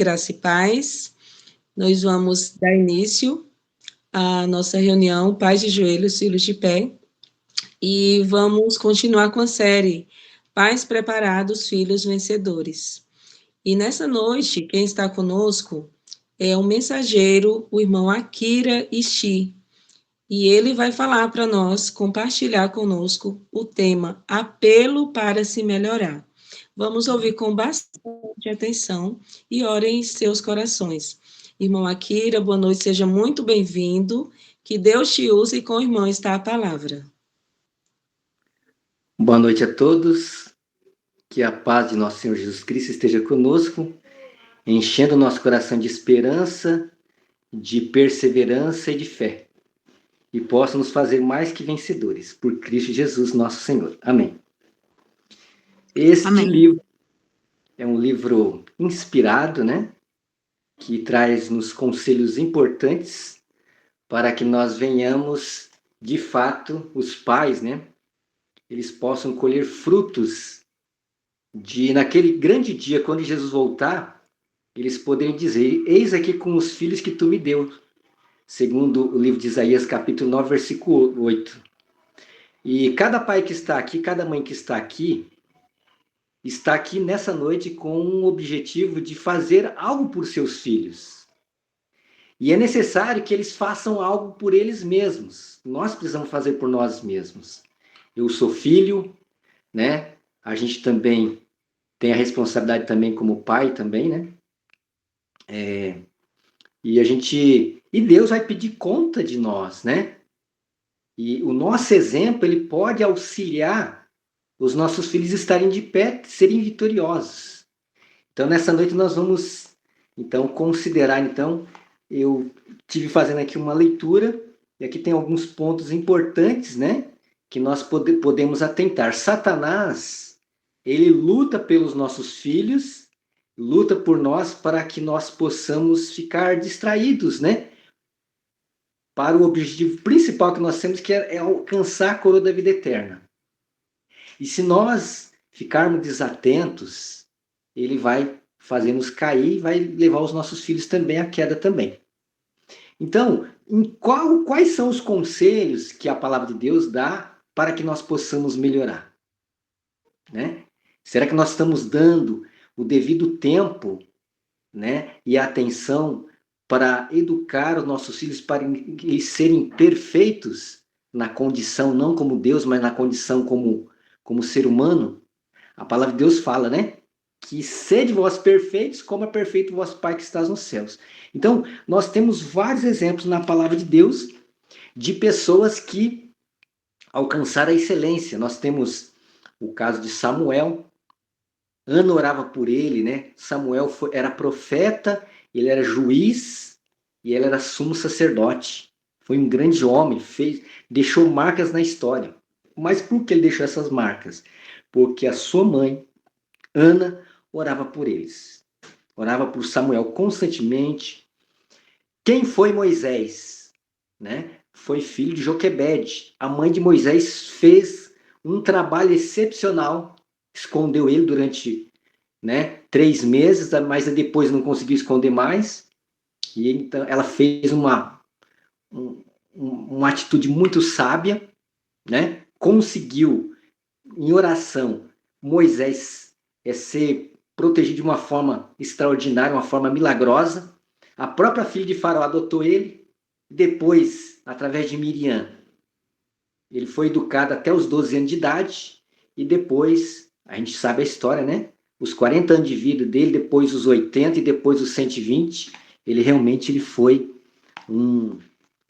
graça e paz. Nós vamos dar início à nossa reunião Pais de Joelhos, Filhos de Pé, e vamos continuar com a série Pais Preparados, Filhos Vencedores. E nessa noite, quem está conosco é o mensageiro, o irmão Akira Ishii, e ele vai falar para nós, compartilhar conosco o tema Apelo para se melhorar. Vamos ouvir com bastante atenção e orem em seus corações. Irmão Akira, boa noite, seja muito bem-vindo. Que Deus te use e com o irmão está a palavra. Boa noite a todos. Que a paz de nosso Senhor Jesus Cristo esteja conosco, enchendo o nosso coração de esperança, de perseverança e de fé. E possa nos fazer mais que vencedores, por Cristo Jesus, nosso Senhor. Amém. Este livro é um livro inspirado, né? Que traz-nos conselhos importantes para que nós venhamos, de fato, os pais, né? Eles possam colher frutos de, naquele grande dia, quando Jesus voltar, eles poderem dizer: eis aqui com os filhos que tu me deu, segundo o livro de Isaías, capítulo 9, versículo 8. E cada pai que está aqui, cada mãe que está aqui nessa noite com um objetivo de fazer algo por seus filhos. E é necessário que eles façam algo por eles mesmos. Nós precisamos fazer por nós mesmos. Eu sou filho, né? A gente também tem a responsabilidade também como pai também, né? E Deus vai pedir conta de nós, né? E o nosso exemplo, ele pode auxiliar os nossos filhos estarem de pé, serem vitoriosos. Então, nessa noite nós vamos, então, considerar, então, eu tive fazendo aqui uma leitura, e aqui tem alguns pontos importantes, né? Que nós podemos atentar. Satanás, ele luta pelos nossos filhos, luta por nós para que nós possamos ficar distraídos, né? Para o objetivo principal que nós temos, que é alcançar a coroa da vida eterna. E se nós ficarmos desatentos, ele vai fazer-nos cair e vai levar os nossos filhos também à queda também. Então, quais são os conselhos que a palavra de Deus dá para que nós possamos melhorar? Né? Será que nós estamos dando o devido tempo, né, e atenção para educar os nossos filhos para eles serem perfeitos na condição, não como Deus, mas na condição como ser humano? A palavra de Deus fala, né? Que sede vós perfeitos, como é perfeito o vosso Pai que está nos céus. Então, nós temos vários exemplos na palavra de Deus de pessoas que alcançaram a excelência. Nós temos o caso de Samuel. Ana orava por ele, né? Samuel era profeta, ele era juiz e ele era sumo sacerdote. Foi um grande homem, deixou marcas na história. Mas por que ele deixou essas marcas? Porque a sua mãe, Ana, orava por eles. Orava por Samuel constantemente. Quem foi Moisés? Né? Foi filho de Joquebede. A mãe de Moisés fez um trabalho excepcional. Escondeu ele durante, né, 3 meses, mas depois não conseguiu esconder mais. E então ela fez uma atitude muito sábia, né? Conseguiu, em oração, Moisés ser protegido de uma forma extraordinária, uma forma milagrosa. A própria filha de Faraó adotou ele. Depois, através de Miriam, ele foi educado até os 12 anos de idade. E depois, a gente sabe a história, né? Os 40 anos de vida dele, depois os 80 e depois os 120, ele realmente foi um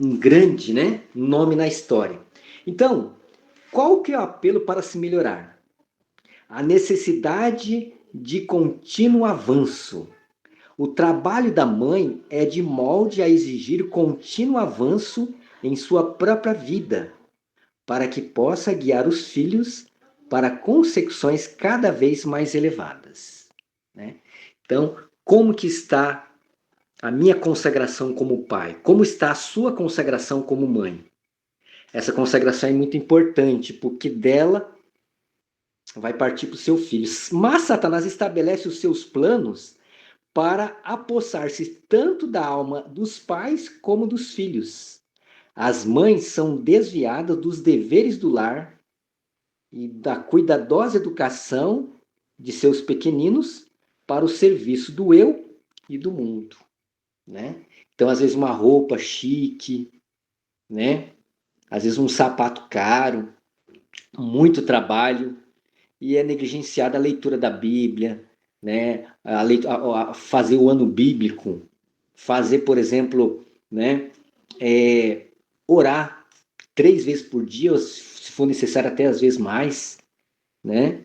grande, né, nome na história. Então, qual que é o apelo para se melhorar? A necessidade de contínuo avanço. O trabalho da mãe é de molde a exigir contínuo avanço em sua própria vida, para que possa guiar os filhos para consecuções cada vez mais elevadas. Né? Então, como que está a minha consagração como pai? Como está a sua consagração como mãe? Essa consagração é muito importante, porque dela vai partir para o seu filho. Mas Satanás estabelece os seus planos para apossar-se tanto da alma dos pais como dos filhos. As mães são desviadas dos deveres do lar e da cuidadosa educação de seus pequeninos para o serviço do eu e do mundo, né? Então, às vezes, uma roupa chique, né? Às vezes, um sapato caro, muito trabalho, e é negligenciada a leitura da Bíblia, né? A fazer o ano bíblico, fazer, por exemplo, né? Orar 3 vezes por dia, se for necessário até às vezes mais, né?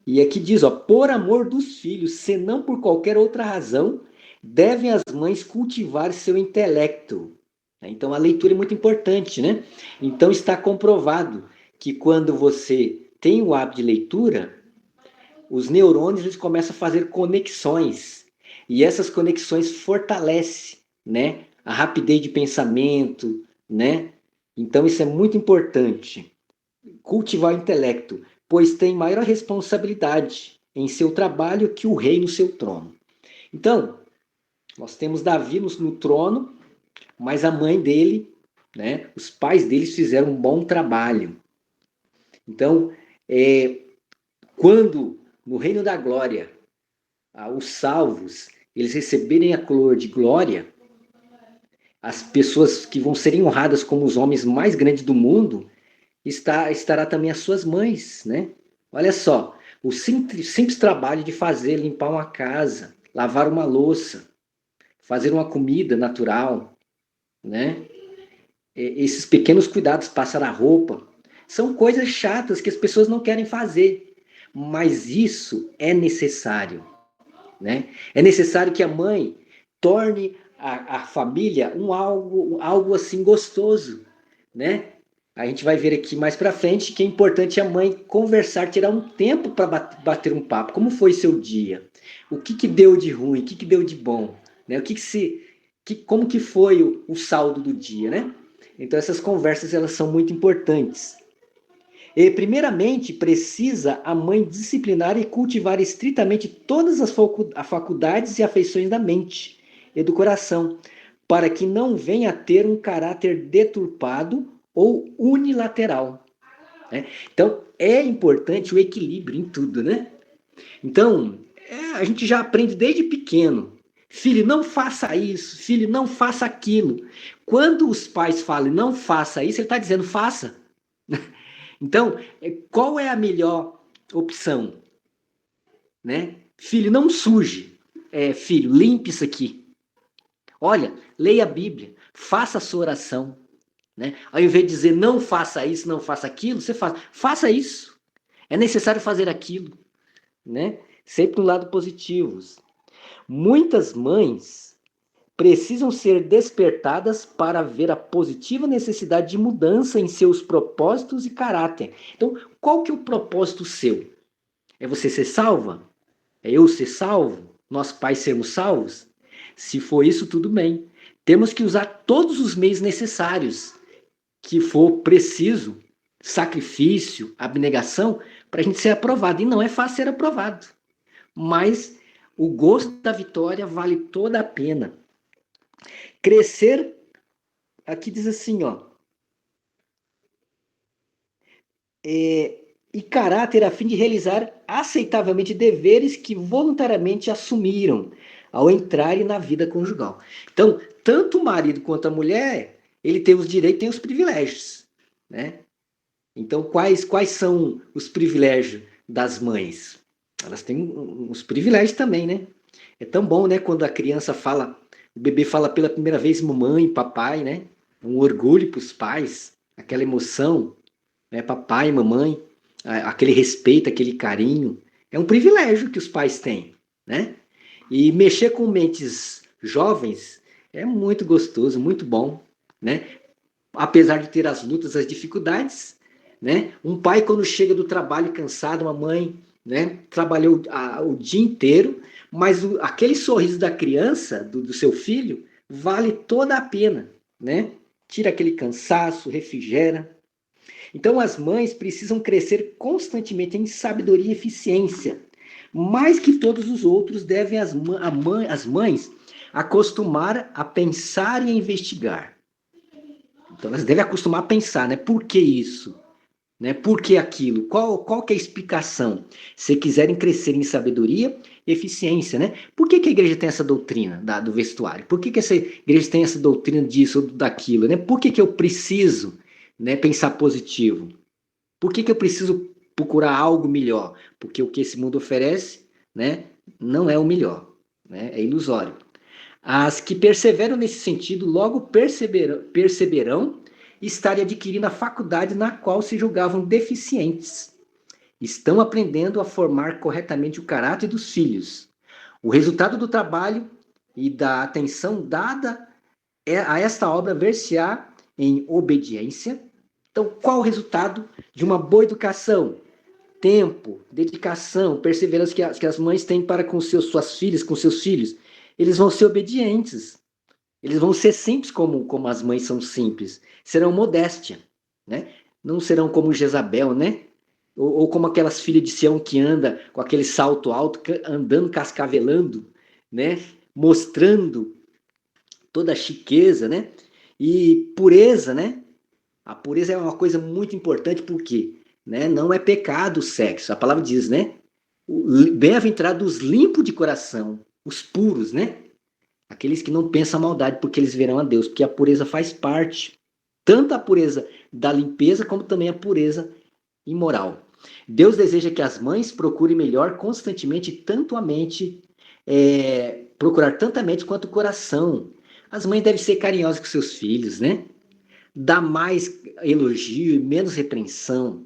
E aqui diz, ó, por amor dos filhos, senão por qualquer outra razão, devem as mães cultivar seu intelecto. Então a leitura é muito importante, né? Então está comprovado que quando você tem o hábito de leitura, os neurônios eles começam a fazer conexões. E essas conexões fortalecem, né? A rapidez de pensamento, né? Então isso é muito importante. Cultivar o intelecto, pois tem maior responsabilidade em seu trabalho que o rei no seu trono. Então, nós temos Davi no trono, mas a mãe dele, né, os pais deles fizeram um bom trabalho. Então, quando no reino da glória, os salvos, eles receberem a coroa de glória, as pessoas que vão serem honradas como os homens mais grandes do mundo, estará também as suas mães, né? Olha só, o simples trabalho de limpar uma casa, lavar uma louça, fazer uma comida natural, né? Esses pequenos cuidados, passar a roupa, são coisas chatas que as pessoas não querem fazer, mas isso é necessário, né? É necessário que a mãe torne a família algo assim gostoso, né? A gente vai ver aqui mais para frente que é importante a mãe conversar, tirar um tempo para bater um papo. Como foi seu dia? O que deu de ruim? O que deu de bom? Né? Como que foi o saldo do dia, né? Então essas conversas elas são muito importantes. E, primeiramente, precisa a mãe disciplinar e cultivar estritamente todas as faculdades e afeições da mente e do coração, para que não venha a ter um caráter deturpado ou unilateral, né? Então, é importante o equilíbrio em tudo, né? Então, a gente já aprende desde pequeno. Filho, não faça isso. Filho, não faça aquilo. Quando os pais falam não faça isso, ele está dizendo faça. Então, qual é a melhor opção? Né? Filho, não suje. Filho, limpe isso aqui. Olha, leia a Bíblia. Faça a sua oração. Né? Ao invés de dizer não faça isso, não faça aquilo, você faça isso. É necessário fazer aquilo. Né? Sempre do lado positivo. Muitas mães precisam ser despertadas para ver a positiva necessidade de mudança em seus propósitos e caráter. Então, qual que é o propósito seu? É você ser salva? É eu ser salvo? Nós pais sermos salvos? Se for isso, tudo bem. Temos que usar todos os meios necessários que for preciso, sacrifício, abnegação, para a gente ser aprovado. E não é fácil ser aprovado. Mas o gosto da vitória vale toda a pena. Crescer, aqui diz assim, ó. E caráter a fim de realizar aceitavelmente deveres que voluntariamente assumiram ao entrarem na vida conjugal. Então, tanto o marido quanto a mulher, ele tem os direitos e tem os privilégios, né? Então, quais são os privilégios das mães? Elas têm uns privilégios também, né? É tão bom, né, quando a criança fala, o bebê fala pela primeira vez mamãe, papai, né? Um orgulho para os pais, aquela emoção, né? Papai, mamãe, aquele respeito, aquele carinho. É um privilégio que os pais têm, né? E mexer com mentes jovens é muito gostoso, muito bom, né? Apesar de ter as lutas, as dificuldades, né? Um pai quando chega do trabalho cansado, uma mãe, né? Trabalhou o dia inteiro, mas aquele sorriso da criança, do seu filho, vale toda a pena, né? Tira aquele cansaço, refrigera. Então as mães precisam crescer constantemente em sabedoria e eficiência mais que todos os outros, devem as mães acostumar a pensar e a investigar. Então, elas devem acostumar a pensar, né? Por que isso? Né? Por que aquilo? Qual que é a explicação? Se quiserem crescer em sabedoria e eficiência, né? Por que a igreja tem essa doutrina do vestuário? Por que essa igreja tem essa doutrina disso ou daquilo? Né? Por que eu preciso, né, pensar positivo? Por que eu preciso procurar algo melhor? Porque o que esse mundo oferece, né, não é o melhor, né? É ilusório. As que perseveram nesse sentido logo perceberão estarem adquirindo a faculdade na qual se julgavam deficientes. Estão aprendendo a formar corretamente o caráter dos filhos. O resultado do trabalho e da atenção dada a esta obra ver-se-á em obediência. Então, qual o resultado de uma boa educação? Tempo, dedicação, perseverança que as mães têm para com suas filhas, com seus filhos. Eles vão ser obedientes. Eles vão ser simples como as mães são simples. Serão modéstia, né? Não serão como Jezabel, né? Ou como aquelas filhas de Sião que anda com aquele salto alto, andando cascavelando, né? Mostrando toda a chiqueza, né? E pureza, né? A pureza é uma coisa muito importante porque, né, não é pecado o sexo. A palavra diz, né? Bem-aventurados os limpos de coração, os puros, né? Aqueles que não pensam a maldade, porque eles verão a Deus, porque a pureza faz parte, tanto a pureza da limpeza, como também a pureza imoral. Deus deseja que as mães procurem melhor constantemente, tanto a mente, procurar tanto a mente quanto o coração. As mães devem ser carinhosas com seus filhos, né? Dar mais elogio e menos repreensão.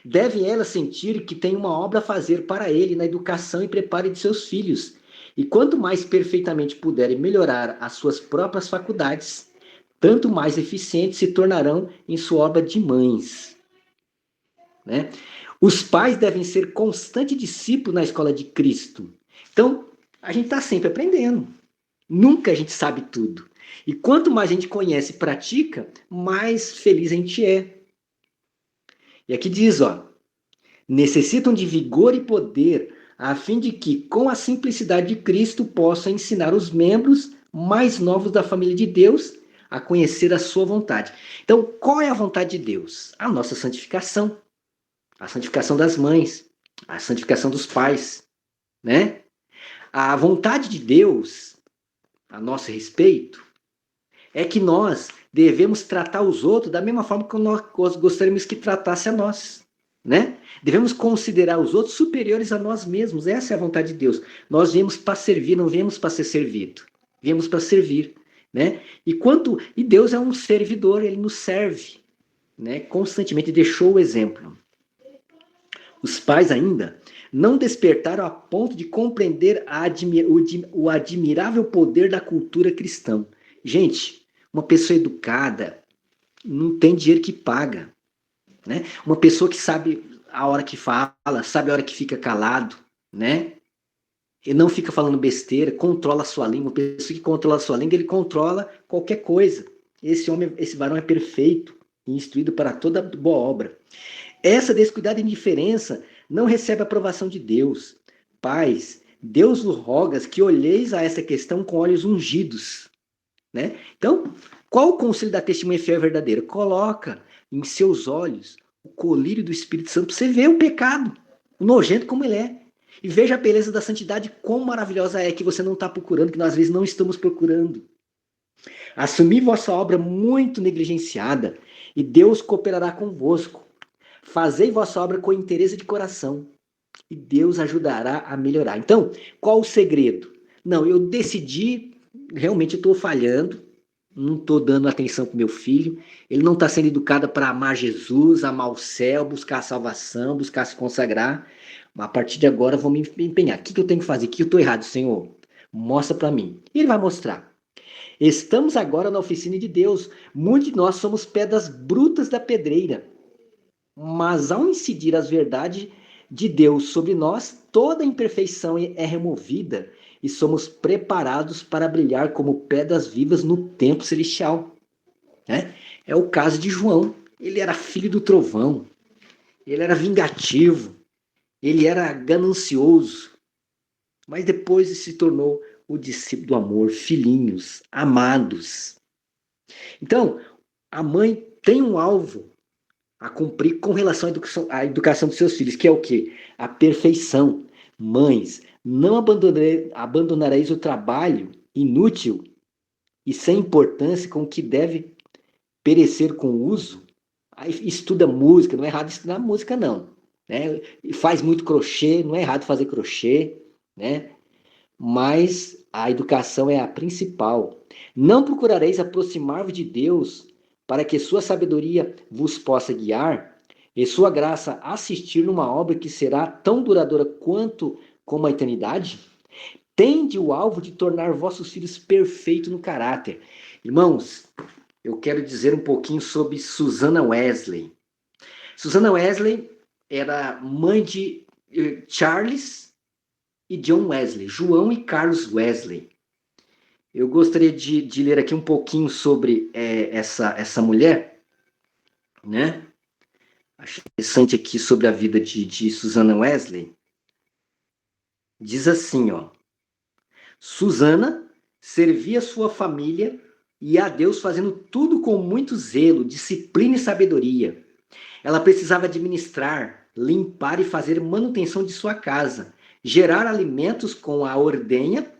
Deve ela sentir que tem uma obra a fazer para ele na educação e preparo de seus filhos. E quanto mais perfeitamente puderem melhorar as suas próprias faculdades, tanto mais eficientes se tornarão em sua obra de mães. Né? Os pais devem ser constantes discípulos na escola de Cristo. Então, a gente está sempre aprendendo. Nunca a gente sabe tudo. E quanto mais a gente conhece e pratica, mais feliz a gente é. E aqui diz, ó, necessitam de vigor e poder, a fim de que, com a simplicidade de Cristo, possam ensinar os membros mais novos da família de Deus a conhecer a sua vontade. Então, qual é a vontade de Deus? A nossa santificação. A santificação das mães, a santificação dos pais, né? A vontade de Deus, a nosso respeito, é que nós devemos tratar os outros da mesma forma que nós gostaríamos que tratasse a nós, né? Devemos considerar os outros superiores a nós mesmos. Essa é a vontade de Deus. Nós viemos para servir, não viemos para ser servido. Viemos para servir, né? E Deus é um servidor, ele nos serve, né? Constantemente deixou o exemplo. Os pais ainda não despertaram a ponto de compreender o admirável poder da cultura cristã. Gente, uma pessoa educada não tem dinheiro que paga, né? Uma pessoa que sabe a hora que fala, sabe a hora que fica calado, né? E não fica falando besteira, controla a sua língua. Uma pessoa que controla a sua língua, ele controla qualquer coisa. Esse varão é perfeito e instruído para toda boa obra. Essa descuidada indiferença não recebe a aprovação de Deus. Pais, Deus vos roga que olheis a essa questão com olhos ungidos. Né? Então, qual o conselho da testemunha fiel e verdadeira? Coloca em seus olhos o colírio do Espírito Santo para você ver o pecado, o nojento como ele é. E veja a beleza da santidade, quão maravilhosa é, que você não está procurando, que nós às vezes não estamos procurando. Assumir vossa obra muito negligenciada, e Deus cooperará convosco. Fazei vossa obra com interesse de coração, e Deus ajudará a melhorar. Então, qual o segredo? Não, eu decidi, realmente estou falhando, não estou dando atenção para o meu filho, ele não está sendo educado para amar Jesus, amar o céu, buscar a salvação, buscar se consagrar. Mas a partir de agora eu vou me empenhar. O que eu tenho que fazer? O que eu estou errado, Senhor? Mostra para mim. E ele vai mostrar. Estamos agora na oficina de Deus. Muitos de nós somos pedras brutas da pedreira. Mas ao incidir as verdades de Deus sobre nós, toda imperfeição é removida e somos preparados para brilhar como pedras vivas no templo celestial. Né? É o caso de João. Ele era filho do trovão. Ele era vingativo. Ele era ganancioso, mas depois se tornou o discípulo do amor, filhinhos, amados. Então, a mãe tem um alvo a cumprir com relação à educação dos seus filhos, que é o quê? A perfeição. Mães, não abandonareis o trabalho inútil e sem importância com o que deve perecer com o uso. Aí estuda música, não é errado estudar música, não. Né? Faz muito crochê, não é errado fazer crochê, né? Mas a educação é a principal. Não procurareis aproximar-vos de Deus para que sua sabedoria vos possa guiar e sua graça assistir numa obra que será tão duradoura quanto como a eternidade? Tende o alvo de tornar vossos filhos perfeitos no caráter. Irmãos, eu quero dizer um pouquinho sobre Susana Wesley. Susana Wesley era mãe de Charles e John Wesley, João e Carlos Wesley. Eu gostaria de ler aqui um pouquinho sobre essa mulher, né? Acho interessante aqui sobre a vida de Susana Wesley. Diz assim, ó. Susana servia sua família e a Deus fazendo tudo com muito zelo, disciplina e sabedoria. Ela precisava administrar, limpar e fazer manutenção de sua casa, gerar alimentos com a ordenha,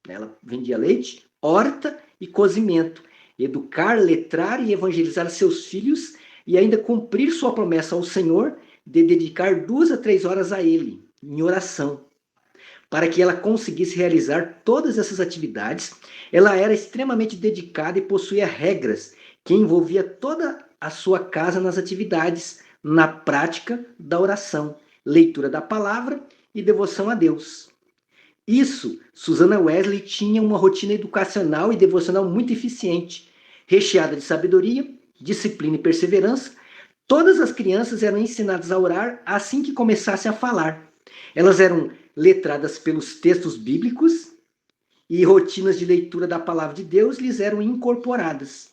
ela vendia leite, horta e cozimento, educar, letrar e evangelizar seus filhos e ainda cumprir sua promessa ao Senhor de dedicar 2 a 3 horas a Ele, em oração. Para que ela conseguisse realizar todas essas atividades, ela era extremamente dedicada e possuía regras que envolvia toda a sua casa nas atividades, na prática da oração, leitura da palavra e devoção a Deus. Isso, Susana Wesley tinha uma rotina educacional e devocional muito eficiente, recheada de sabedoria, disciplina e perseverança. Todas as crianças eram ensinadas a orar assim que começassem a falar. Elas eram letradas pelos textos bíblicos e rotinas de leitura da palavra de Deus lhes eram incorporadas.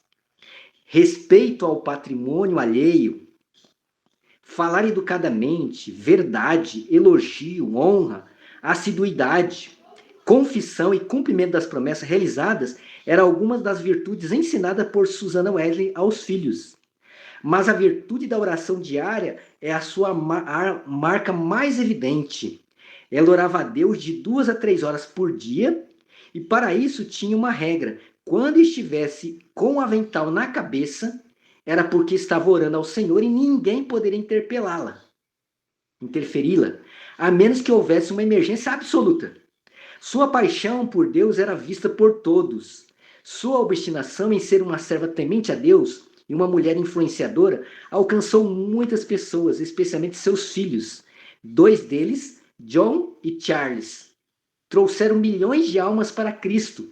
Respeito ao patrimônio alheio, falar educadamente, verdade, elogio, honra, assiduidade, confissão e cumprimento das promessas realizadas eram algumas das virtudes ensinadas por Susana Wesley aos filhos. Mas a virtude da oração diária é a sua marca mais evidente. Ela orava a Deus de 2 a 3 horas por dia e para isso tinha uma regra. Quando estivesse com o avental na cabeça, era porque estava orando ao Senhor e ninguém poderia interferi-la, a menos que houvesse uma emergência absoluta. Sua paixão por Deus era vista por todos. Sua obstinação em ser uma serva temente a Deus e uma mulher influenciadora alcançou muitas pessoas, especialmente seus filhos. 2 deles, John e Charles, trouxeram milhões de almas para Cristo.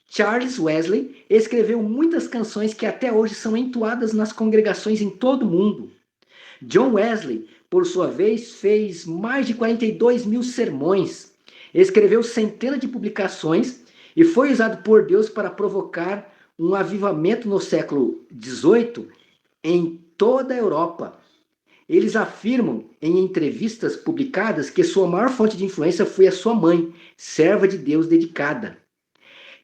Charles Wesley escreveu muitas canções que até hoje são entoadas nas congregações em todo o mundo. John Wesley, por sua vez, fez mais de 42 mil sermões, escreveu centenas de publicações e foi usado por Deus para provocar um avivamento no século XVIII em toda a Europa. Eles afirmam em entrevistas publicadas que sua maior fonte de influência foi a sua mãe, serva de Deus dedicada.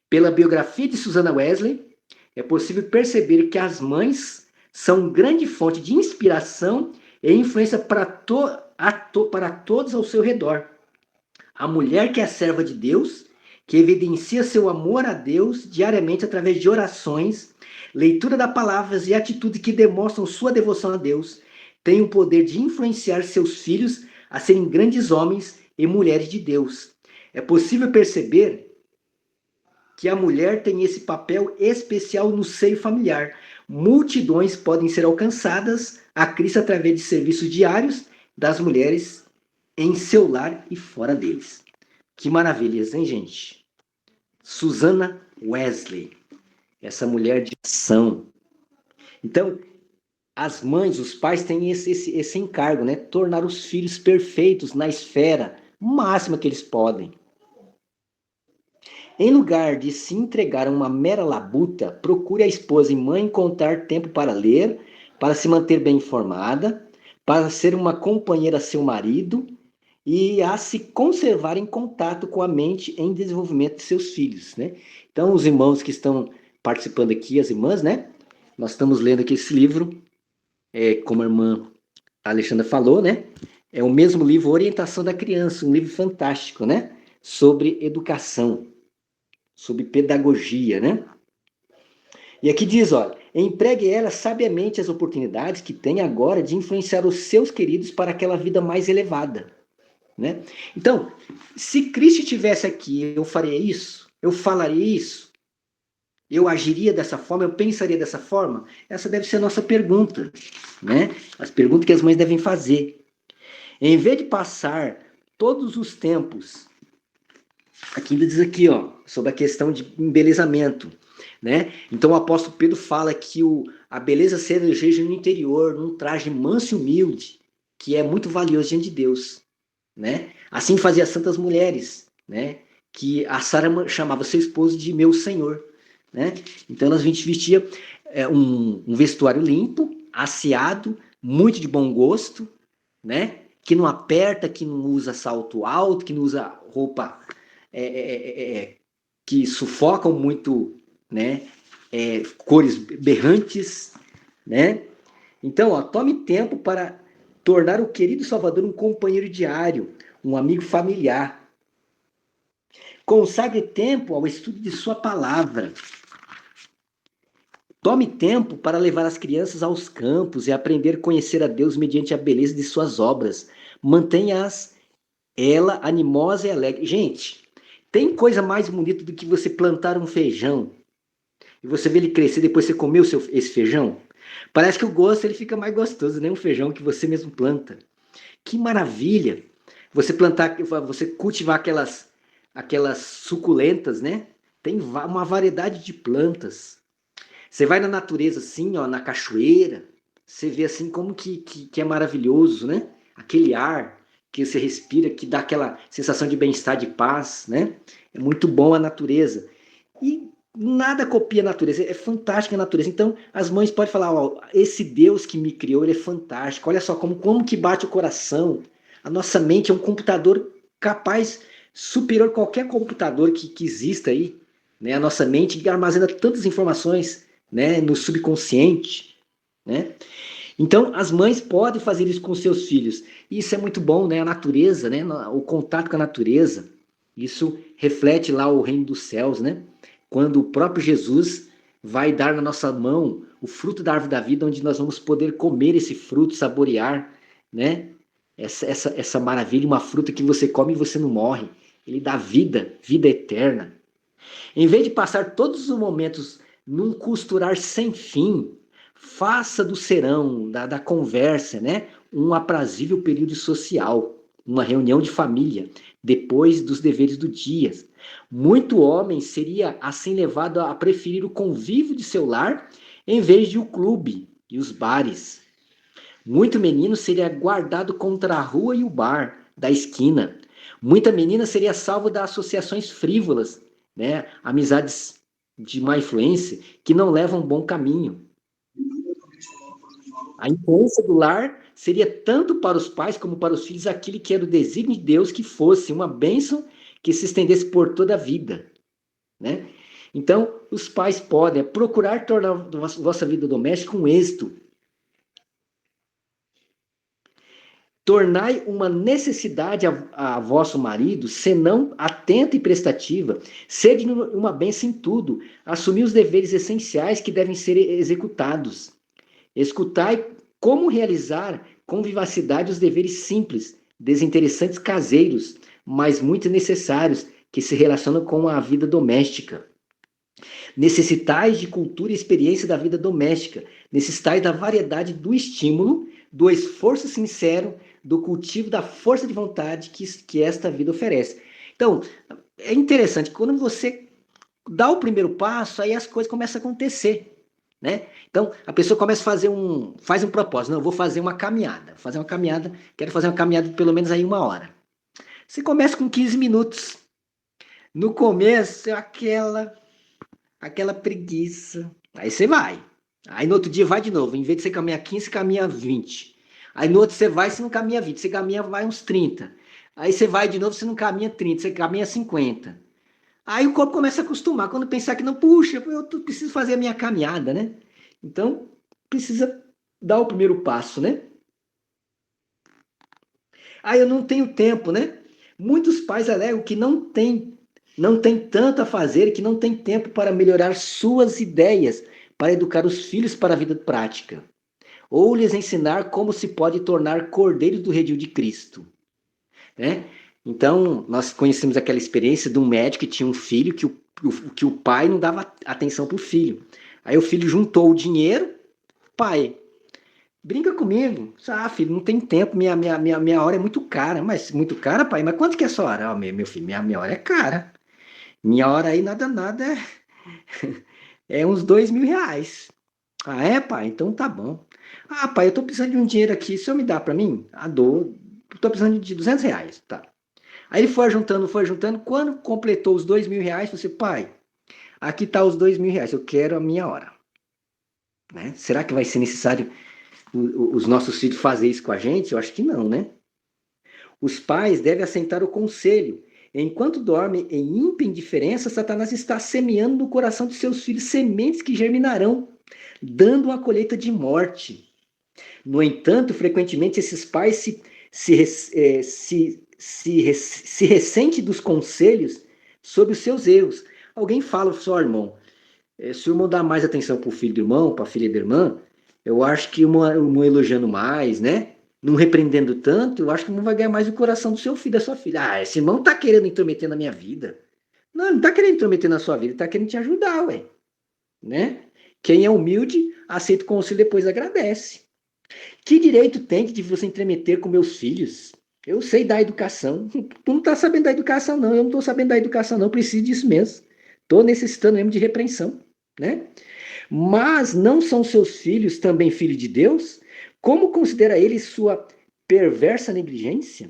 Pela biografia de Susana Wesley, é possível perceber que as mães são grande fonte de inspiração e influência para todos ao seu redor. A mulher que é serva de Deus, que evidencia seu amor a Deus diariamente através de orações, leitura da palavra e atitudes que demonstram sua devoção a Deus, tem o poder de influenciar seus filhos a serem grandes homens e mulheres de Deus. É possível perceber que a mulher tem esse papel especial no seio familiar. Multidões podem ser alcançadas a Cristo através de serviços diários das mulheres em seu lar e fora deles. Que maravilhas, hein, gente? Susana Wesley, essa mulher de ação. Então, as mães, os pais têm esse encargo, né? Tornar os filhos perfeitos na esfera máxima que eles podem. Em lugar de se entregar a uma mera labuta, procure a esposa e mãe encontrar tempo para ler, para se manter bem informada, para ser uma companheira a seu marido e a se conservar em contato com a mente em desenvolvimento de seus filhos, né? Então, os irmãos que estão participando aqui, as irmãs, né? Nós estamos lendo aqui esse livro, como a irmã Alexandra falou, né? É o mesmo livro Orientação da Criança, um livro fantástico, né? Sobre educação, sobre pedagogia, né? E aqui diz, olha, empregue ela sabiamente as oportunidades que tem agora de influenciar os seus queridos para aquela vida mais elevada, né? Então, se Cristo estivesse aqui, eu faria isso? Eu falaria isso? Eu agiria dessa forma? Eu pensaria dessa forma? Essa deve ser a nossa pergunta, né? As perguntas que as mães devem fazer. Em vez de passar todos os tempos, aqui diz aqui, ó, sobre a questão de embelezamento, né? Então o apóstolo Pedro fala que a beleza se elegeja no interior, num traje manso e humilde, que é muito valioso diante de Deus, né? Assim fazia as santas mulheres, né? Que a Sara chamava seu esposo de meu senhor, né? Então elas vestiam um vestuário limpo, asseado, muito de bom gosto, né? Que não aperta, que não usa salto alto, que não usa roupa que sufocam muito, né? Cores berrantes, né? Então, ó, tome tempo para tornar o querido Salvador um companheiro diário, um amigo familiar. Consagre tempo ao estudo de sua palavra. Tome tempo para levar as crianças aos campos e aprender a conhecer a Deus mediante a beleza de suas obras. Mantenha-as ela animosa e alegre. Gente, tem coisa mais bonita do que você plantar um feijão e você vê ele crescer depois você comer esse feijão? Parece que o gosto ele fica mais gostoso, né? Um feijão que você mesmo planta. Que maravilha! Você plantar, você cultivar aquelas suculentas, né? Tem uma variedade de plantas. Você vai na natureza assim, ó, na cachoeira, você vê assim como que é maravilhoso, né? Aquele ar que você respira, que dá aquela sensação de bem-estar, de paz, né? É muito bom a natureza. E nada copia a natureza, é fantástica a natureza. Então, as mães podem falar, ó, esse Deus que me criou, ele é fantástico. Olha só como que bate o coração. A nossa mente é um computador capaz, superior a qualquer computador que exista aí. Né? A nossa mente armazena tantas informações, né, no subconsciente, né? Então, as mães podem fazer isso com seus filhos. E isso é muito bom, né? A natureza, né? O contato com a natureza. Isso reflete lá o reino dos céus, né? Quando o próprio Jesus vai dar na nossa mão o fruto da árvore da vida, onde nós vamos poder comer esse fruto, saborear, né? Essa maravilha, uma fruta que você come e você não morre. Ele dá vida, vida eterna. Em vez de passar todos os momentos num costurar sem fim, faça do serão, da conversa, né, um aprazível período social, uma reunião de família, depois dos deveres do dia. Muito homem seria assim levado a preferir o convívio de seu lar em vez de o clube e os bares. Muito menino seria guardado contra a rua e o bar da esquina. Muita menina seria salvo das associações frívolas, né? Amizades de má influência que não levam um bom caminho. A influência do lar seria tanto para os pais como para os filhos aquilo que era o desígnio de Deus que fosse uma bênção que se estendesse por toda a vida, né? Então, os pais podem procurar tornar a vossa vida doméstica um êxito. Tornai uma necessidade a vosso marido, senão atenta e prestativa, sede uma bênção em tudo, assumir os deveres essenciais que devem ser executados. Escutai como realizar com vivacidade os deveres simples, desinteressantes caseiros, mas muito necessários, que se relacionam com a vida doméstica. Necessitais de cultura e experiência da vida doméstica. Necessitais da variedade do estímulo, do esforço sincero, do cultivo da força de vontade que esta vida oferece. Então, é interessante, quando você dá o primeiro passo, aí as coisas começam a acontecer. Né? Então, a pessoa começa a faz um propósito. Não, eu vou fazer uma caminhada. Quero fazer uma caminhada de pelo menos aí 1 hora. Você começa com 15 minutos. No começo, é aquela preguiça. Aí você vai. Aí no outro dia vai de novo. Em vez de você caminhar 15, você caminha 20. Aí no outro você vai, você não caminha 20. Você caminha vai uns 30. Aí você vai de novo, você não caminha 30, você caminha 50. Aí o corpo começa a acostumar. Quando pensar que não, puxa, eu preciso fazer a minha caminhada, né? Então, precisa dar o primeiro passo, né? Ah, eu não tenho tempo, né? Muitos pais alegam que não tem tanto a fazer e que não tem tempo para melhorar suas ideias, para educar os filhos para a vida prática, ou lhes ensinar como se pode tornar cordeiros do redil de Cristo, né? Então, nós conhecemos aquela experiência de um médico que tinha um filho que o pai não dava atenção para o filho. Aí o filho juntou o dinheiro, pai, brinca comigo. Ah, filho, não tem tempo, minha hora é muito cara. Mas muito cara, pai? Mas quanto que é a sua hora? Ah, meu filho, minha hora é cara. Minha hora aí, nada, é uns R$ 2.000. Ah, é, pai? Então tá bom. Ah, pai, eu tô precisando de um dinheiro aqui, o senhor me dá pra mim? Ah, dou. Tô precisando de R$ 200, tá. Aí ele foi juntando. Quando completou os R$ 2.000, você, pai, aqui tá os R$ 2.000, eu quero a minha hora. Né? Será que vai ser necessário os nossos filhos fazer isso com a gente? Eu acho que não, né? Os pais devem assentar o conselho. Enquanto dormem em ímpia indiferença, Satanás está semeando no coração de seus filhos sementes que germinarão, dando uma colheita de morte. No entanto, frequentemente esses pais se ressentem dos conselhos sobre os seus erros. Alguém fala, só irmão, se o irmão dá mais atenção para o filho do irmão, para a filha da irmã, eu acho que uma elogiando mais, né? Não repreendendo tanto, eu acho que não vai ganhar mais o coração do seu filho, da sua filha. Ah, esse irmão tá querendo intrometer na minha vida. Não, ele não tá querendo intrometer na sua vida, ele tá querendo te ajudar, ué. Né? Quem é humilde, aceita o conselho e depois agradece. Que direito tem de você intrometer com meus filhos? Eu sei dar educação. Tu não tá sabendo da educação, não. Eu não tô sabendo da educação, não. Eu preciso disso mesmo. Tô necessitando mesmo de repreensão, né? Mas não são seus filhos também filhos de Deus? Como considera ele sua perversa negligência?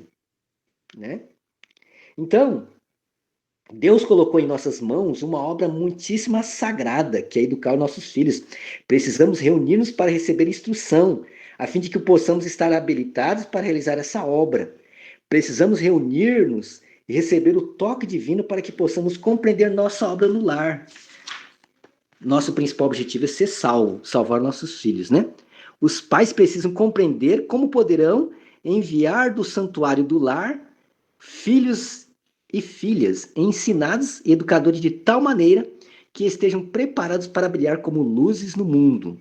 Né? Então, Deus colocou em nossas mãos uma obra muitíssima sagrada, que é educar os nossos filhos. Precisamos reunir-nos para receber instrução, a fim de que possamos estar habilitados para realizar essa obra. Precisamos reunir-nos e receber o toque divino para que possamos compreender nossa obra no lar. Nosso principal objetivo é ser salvo, salvar nossos filhos, né? Os pais precisam compreender como poderão enviar do santuário do lar filhos e filhas ensinados e educadores de tal maneira que estejam preparados para brilhar como luzes no mundo.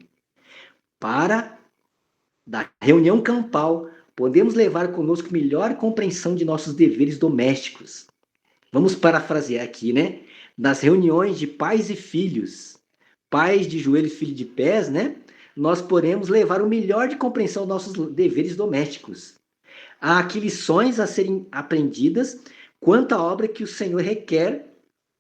Para da reunião campal, podemos levar conosco melhor compreensão de nossos deveres domésticos. Vamos parafrasear aqui, né? Nas reuniões de pais e filhos, pais de joelhos, filhos de pés, né? Nós podemos levar o melhor de compreensão dos nossos deveres domésticos. Há aqui lições a serem aprendidas quanto à obra que o Senhor requer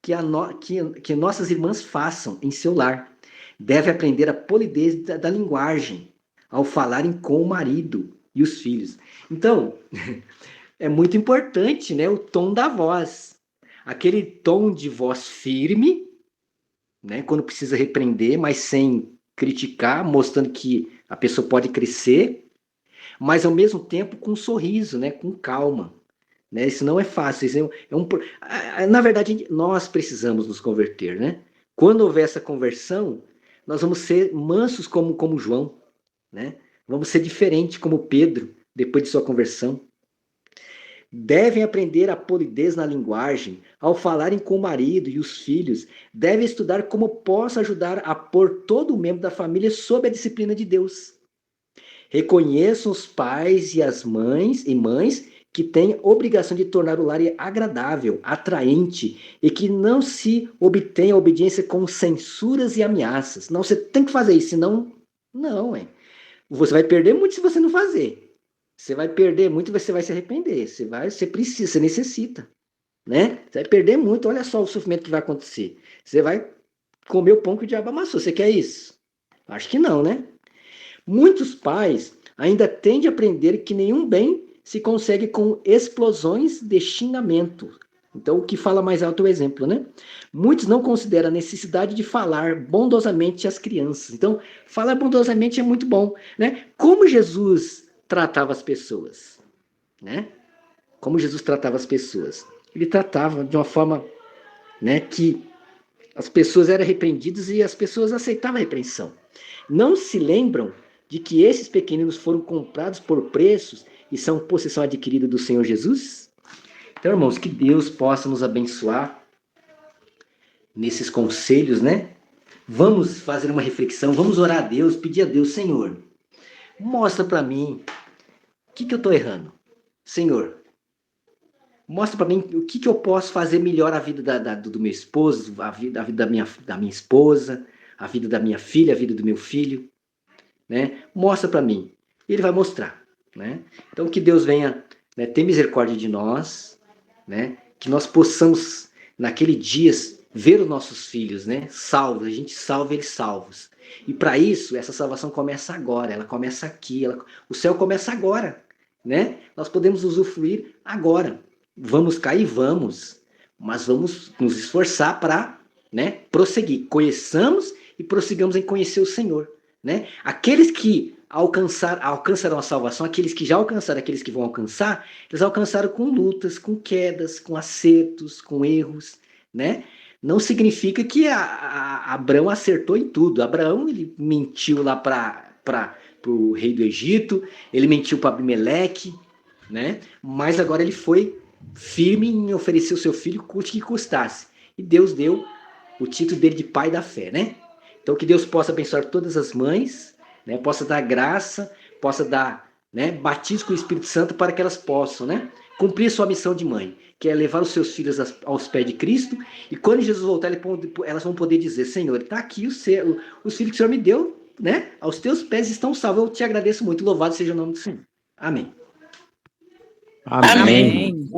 que nossas irmãs façam em seu lar. Deve aprender a polidez da linguagem ao falarem com o marido e os filhos. Então, é muito importante, né, o tom da voz. Aquele tom de voz firme, né, quando precisa repreender, mas sem criticar, mostrando que a pessoa pode crescer, mas ao mesmo tempo com um sorriso, né, com calma. Né? Isso não é fácil. Isso na verdade, nós precisamos nos converter. Né? Quando houver essa conversão, nós vamos ser mansos como João. Né? Vamos ser diferentes como Pedro, depois de sua conversão. Devem aprender a polidez na linguagem, ao falarem com o marido e os filhos. Devem estudar como posso ajudar a pôr todo o membro da família sob a disciplina de Deus. Reconheçam os pais e as mães que têm obrigação de tornar o lar agradável, atraente e que não se obtenha obediência com censuras e ameaças. Não, você tem que fazer isso, senão não, é. Você vai perder muito se você não fazer. Você vai perder muito e você vai se arrepender. Você precisa, você necessita, né? Você vai perder muito, olha só o sofrimento que vai acontecer. Você vai comer o pão que o diabo amassou. Você quer isso? Acho que não, né? Muitos pais ainda tendem a aprender que nenhum bem se consegue com explosões de xingamento. Então, o que fala mais alto é o exemplo, né? Muitos não consideram a necessidade de falar bondosamente às crianças. Então, falar bondosamente é muito bom, né? Como Jesus tratava as pessoas, né? como Jesus tratava as pessoas. Ele tratava de uma forma, né, que as pessoas eram repreendidas e as pessoas aceitavam a repreensão. Não se lembram de que esses pequeninos foram comprados por preços e são possessão adquirida do Senhor Jesus? Então, irmãos, que Deus possa nos abençoar nesses conselhos, né? Vamos fazer uma reflexão, vamos orar a Deus, pedir a Deus, Senhor, mostra para mim o que eu estou errando. Senhor, mostra para mim o que eu posso fazer melhor a vida do meu esposo, a vida da minha esposa, a vida da minha filha, a vida do meu filho, né? Mostra para mim. E ele vai mostrar, né? Então que Deus venha, né, ter misericórdia de nós, né? Que nós possamos naquele dia ver os nossos filhos, né, salvos, a gente salva eles salvos. E para isso, essa salvação começa agora, ela começa aqui, o céu começa agora, né? Nós podemos usufruir agora. Vamos cair? Vamos. Mas vamos nos esforçar para, né, prosseguir. Conheçamos e prossigamos em conhecer o Senhor, né? Aqueles que alcançarão a salvação, aqueles que já alcançaram, aqueles que vão alcançar, eles alcançaram com lutas, com quedas, com acertos, com erros, né? Não significa que Abraão acertou em tudo. Abraão, ele mentiu lá para o rei do Egito, ele mentiu para Abimeleque, né? Mas agora ele foi firme em oferecer o seu filho, custe que custasse. E Deus deu o título dele de pai da fé, né? Então que Deus possa abençoar todas as mães, né? Possa dar graça, possa dar, né, batismo com o Espírito Santo para que elas possam, né, cumprir sua missão de mãe, que é levar os seus filhos aos pés de Cristo, e quando Jesus voltar, elas vão poder dizer, Senhor, está aqui os filhos que o Senhor me deu, né? Aos teus pés estão salvos. Eu te agradeço muito. Louvado seja o nome do Senhor. Amém. Amém.